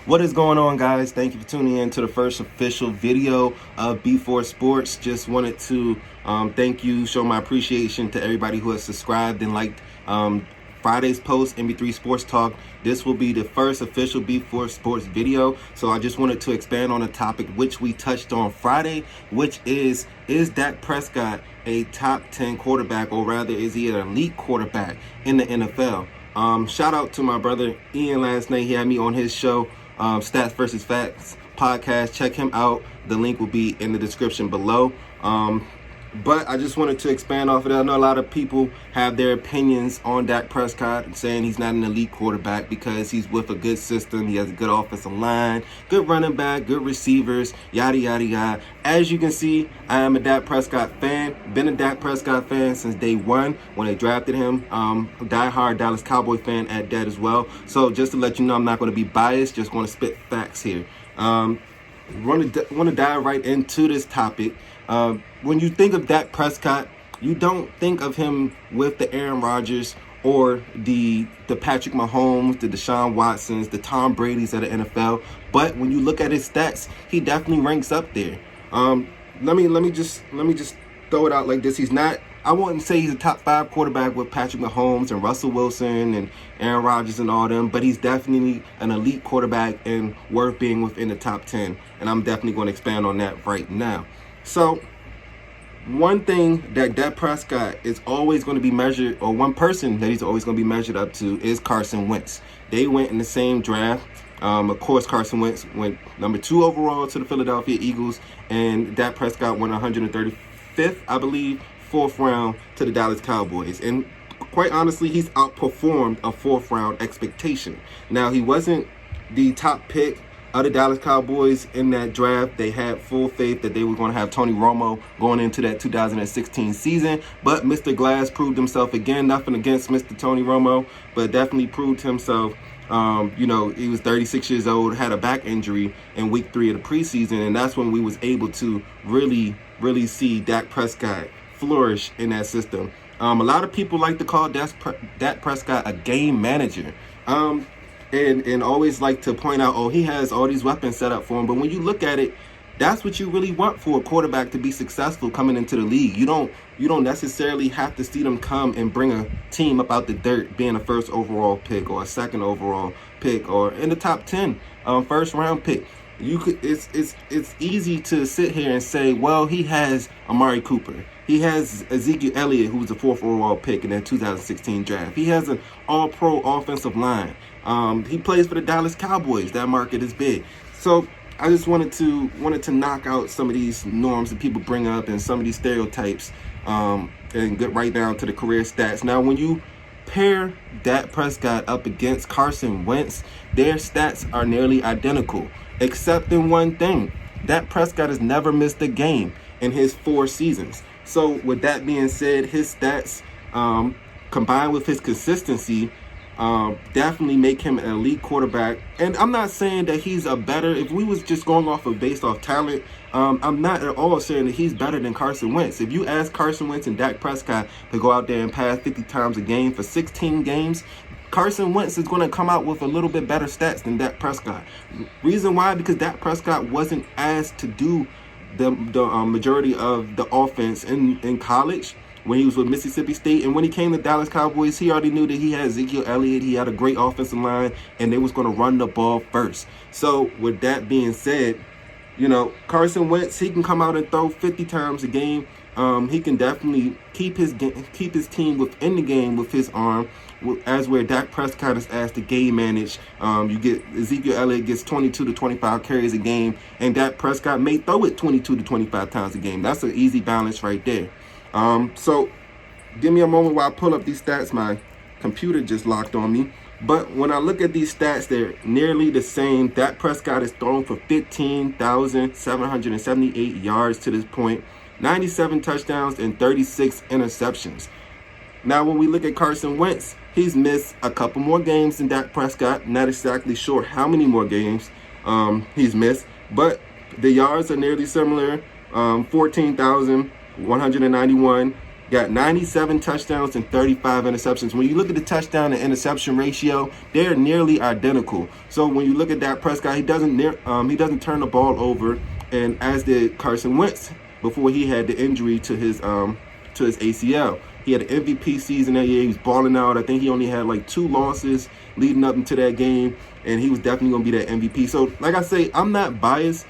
What is going on, guys? Thank you for tuning in to the first official video of B4 Sports. Just wanted to thank you, show my appreciation to everybody who has subscribed and liked Friday's post, MB3 Sports Talk. This will be the first official B4 Sports video. So I just wanted to expand on a topic which we touched on Friday, which is Dak Prescott a top 10 quarterback, or rather is he an elite quarterback in the NFL? Shout out to my brother Ian last night. He had me on his show, Stats versus Facts podcast. Check him out. The link will be in the description below. But I just wanted to expand off of that. I know a lot of people have their opinions on Dak Prescott, saying he's not an elite quarterback because he's with a good system. He has a good offensive line, good running back, good receivers, yada, yada, yada. As you can see, I am a Dak Prescott fan. Been a Dak Prescott fan since day one when they drafted him. Die-hard Dallas Cowboy fan at that as well. So just to let you know, I'm not going to be biased, just going to spit facts here. Want to dive right into this topic. When you think of Dak Prescott, you don't think of him with the Aaron Rodgers or the Patrick Mahomes, the Deshaun Watsons, the Tom Brady's of the NFL. But when you look at his stats, he definitely ranks up there. Let me just throw it out like this. He's not. I wouldn't say he's a top 5 quarterback with Patrick Mahomes and Russell Wilson and Aaron Rodgers and all them, but he's definitely an elite quarterback and worth being within the top 10. And I'm definitely going to expand on that right now. So one thing that Dak Prescott is always going to be measured, or one person that he's always going to be measured up to, is Carson Wentz. They went in the same draft. Of course, Carson Wentz went number 2 overall to the Philadelphia Eagles, and Dak Prescott went 135th, I believe, 4th round to the Dallas Cowboys. And quite honestly, he's outperformed a 4th round expectation. Now, he wasn't the top pick of the Dallas Cowboys in that draft. They had full faith that they were going to have Tony Romo going into that 2016 season, but Mr. Glass proved himself again. Nothing against Mr. Tony Romo, but definitely proved himself. He was 36 years old, had a back injury in week 3 of the preseason, and that's when we was able to really see Dak Prescott flourish in that system. A lot of people like to call Dak Prescott a game manager. And always like to point out, oh, he has all these weapons set up for him. But when you look at it, that's what you really want for a quarterback to be successful coming into the league. You don't necessarily have to see them come and bring a team up out the dirt, being a 1st overall pick or a 2nd overall pick or in the top 10 1st round pick. It's easy to sit here and say, well, he has Amari Cooper. He has Ezekiel Elliott, who was a 4th overall pick in that 2016 draft. He has an all-pro offensive line. He plays for the Dallas Cowboys. That market is big. So I just wanted to knock out some of these norms that people bring up and some of these stereotypes and get right down to the career stats. Now, when you pair Dak Prescott up against Carson Wentz, their stats are nearly identical, except in one thing. Dak Prescott has never missed a game in his 4 seasons. So with that being said, his stats combined with his consistency definitely make him an elite quarterback. And I'm not saying that he's a better, if we was just going based off talent, I'm not at all saying that he's better than Carson Wentz. If you ask Carson Wentz and Dak Prescott to go out there and pass 50 times a game for 16 games, Carson Wentz is going to come out with a little bit better stats than Dak Prescott. Reason why? Because Dak Prescott wasn't asked to do the majority of the offense in college when he was with Mississippi State. And when he came to Dallas Cowboys, he already knew that he had Ezekiel Elliott. He had a great offensive line, and they was going to run the ball first. So with that being said, Carson Wentz, he can come out and throw 50 times a game. He can definitely keep his team within the game with his arm, as where Dak Prescott is asked to game manage. You get Ezekiel Elliott gets 22 to 25 carries a game, and Dak Prescott may throw it 22 to 25 times a game. That's an easy balance right there. So give me a moment while I pull up these stats. My computer just locked on me. But when I look at these stats, they're nearly the same. Dak Prescott has thrown for 15,778 yards to this point, 97 touchdowns, and 36 interceptions. Now, when we look at Carson Wentz, he's missed a couple more games than Dak Prescott. Not exactly sure how many more games he's missed, but the yards are nearly similar, 14,191. got 97 touchdowns and 35 interceptions. When you look at the touchdown and interception ratio, they're nearly identical. So when you look at Dak Prescott, he doesn't turn the ball over, and as did Carson Wentz before he had the injury to his ACL. He had an MVP season that year. He was balling out. I think he only had like 2 losses leading up into that game, and he was definitely going to be that MVP. So, like I say, I'm not biased.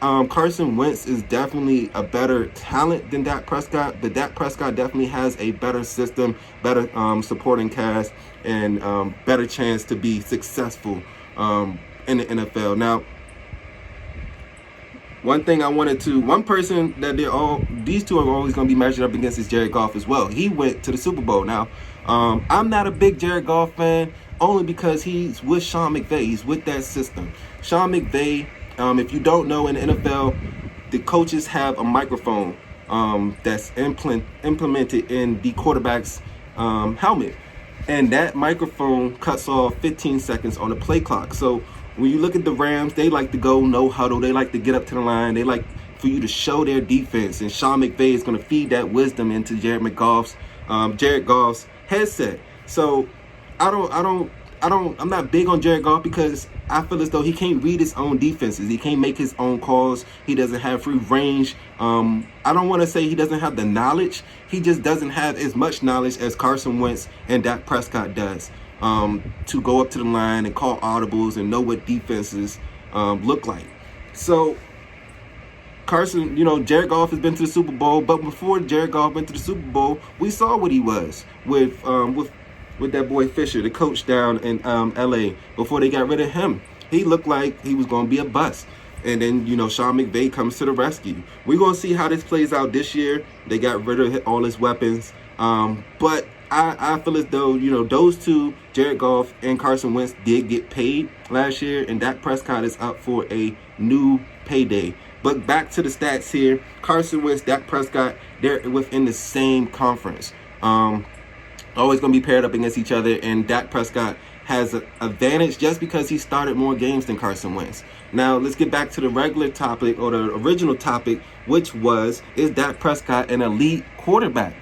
Carson Wentz is definitely a better talent than Dak Prescott, but Dak Prescott definitely has a better system, better supporting cast, and better chance to be successful in the NFL. Now, one person that these two are always going to be measured up against is Jared Goff as well. He went to the Super Bowl. Now, I'm not a big Jared Goff fan, only because he's with Sean McVay. He's with that system. Sean McVay, if you don't know, in the NFL, the coaches have a microphone that's implemented in the quarterback's helmet. And that microphone cuts off 15 seconds on the play clock. So when you look at the Rams, they like to go no huddle. They like to get up to the line. They like for you to show their defense. And Sean McVay is going to feed that wisdom into Jared Goff's headset. So I'm not big on Jared Goff because I feel as though he can't read his own defenses. He can't make his own calls. He doesn't have free range. I don't want to say he doesn't have the knowledge. He just doesn't have as much knowledge as Carson Wentz and Dak Prescott does to go up to the line and call audibles and know what defenses look like. So Jared Goff has been to the Super Bowl, but before Jared Goff went to the Super Bowl, we saw what he was with that boy Fisher, the coach down in LA. Before they got rid of him, he looked like he was going to be a bust. And then, Sean McVay comes to the rescue. We're going to see how this plays out this year. They got rid of all his weapons. But I feel as though, those two, Jared Goff and Carson Wentz, did get paid last year. And Dak Prescott is up for a new payday. But back to the stats here. Carson Wentz, Dak Prescott, they're within the same conference. Always going to be paired up against each other, and Dak Prescott has an advantage just because he started more games than Carson Wentz. Now, let's get back to the regular topic, or the original topic, which was, is Dak Prescott an elite quarterback?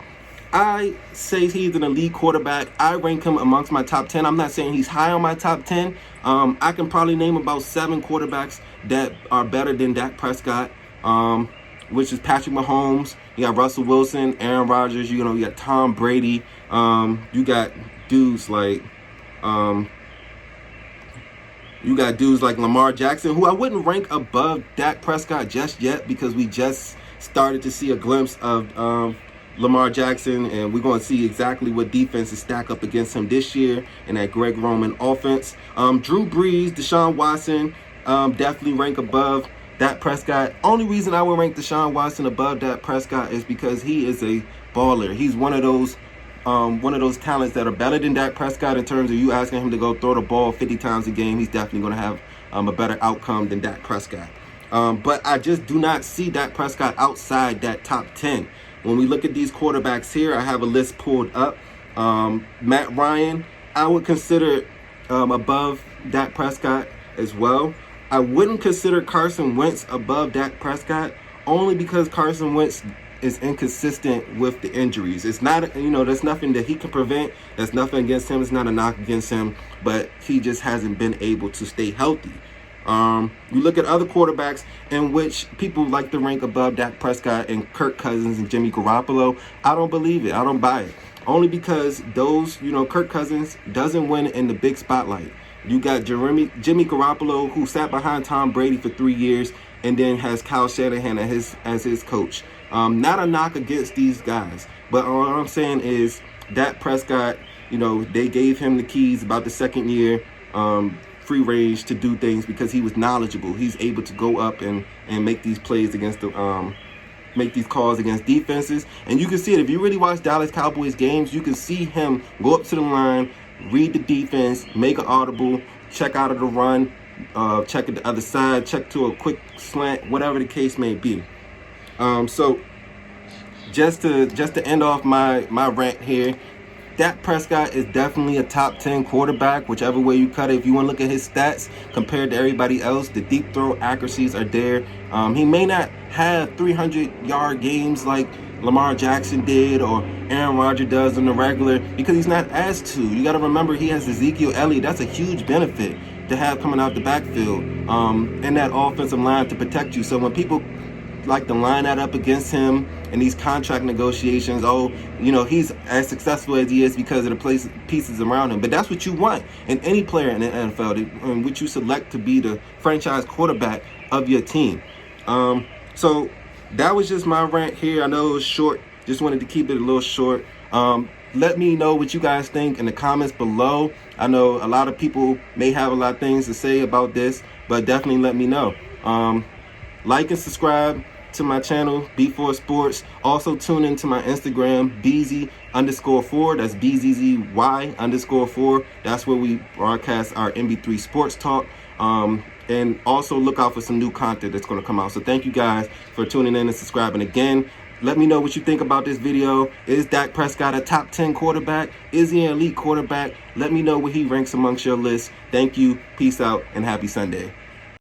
I say he's an elite quarterback. I rank him amongst my top 10. I'm not saying he's high on my top 10. I can probably name about 7 quarterbacks that are better than Dak Prescott, which is Patrick Mahomes. You got Russell Wilson, Aaron Rodgers. You got Tom Brady. You got dudes like Lamar Jackson, who I wouldn't rank above Dak Prescott just yet, because we just started to see a glimpse of Lamar Jackson, and we're going to see exactly what defenses stack up against him this year in that Greg Roman offense. Drew Brees, Deshaun Watson, definitely rank above Dak Prescott. Only reason I would rank Deshaun Watson above Dak Prescott is because he is a baller. He's one of those talents that are better than Dak Prescott in terms of you asking him to go throw the ball 50 times a game. He's definitely going to have a better outcome than Dak Prescott. But I just do not see Dak Prescott outside that top 10. When we look at these quarterbacks here, I have a list pulled up. Matt Ryan, I would consider above Dak Prescott as well. I wouldn't consider Carson Wentz above Dak Prescott, only because Carson Wentz is inconsistent with the injuries. It's not, there's nothing that he can prevent. There's nothing against him. It's not a knock against him, but he just hasn't been able to stay healthy. You look at other quarterbacks in which people like to rank above Dak Prescott and Kirk Cousins and Jimmy Garoppolo. I don't believe it. I don't buy it. Only because those, Kirk Cousins doesn't win in the big spotlight. You got Jimmy Garoppolo, who sat behind Tom Brady for 3 years and then has Kyle Shanahan as his coach. Not a knock against these guys, but all I'm saying is Dak Prescott, they gave him the keys about the second year, free range to do things because he was knowledgeable. He's able to go up and make these plays against make these calls against defenses. And you can see it. If you really watch Dallas Cowboys games, you can see him go up to the line, read the defense, make an audible, check out of the run, check at the other side, check to a quick slant, whatever the case may be. So just to end off my rant here, Dak Prescott is definitely a top 10 quarterback, whichever way you cut it. If you want to look at his stats compared to everybody else, the deep throw accuracies are there. He may not have 300-yard games like Lamar Jackson did or Aaron Rodgers does on the regular, because he's not asked to. You got to remember, he has Ezekiel Elliott. That's a huge benefit to have coming out the backfield, and that offensive line to protect you. So when people like to line that up against him in these contract negotiations, oh, you know, he's as successful as he is because of the pieces around him. But that's what you want in any player in the NFL, in which you select to be the franchise quarterback of your team. So that was just my rant here. I know it was short. Just wanted to keep it a little short. Let me know what you guys think in the comments below. I know a lot of people may have a lot of things to say about this, but definitely let me know. Like and subscribe to my channel, B4 Sports. Also tune into my Instagram, BZ_4. That's BZZY_4. That's where we broadcast our MB3 Sports Talk. And also look out for some new content that's going to come out. So thank you guys for tuning in and subscribing again. Let me know what you think about this video. Is Dak Prescott a top 10 quarterback? Is he an elite quarterback? Let me know where he ranks amongst your list. Thank you. Peace out and happy Sunday.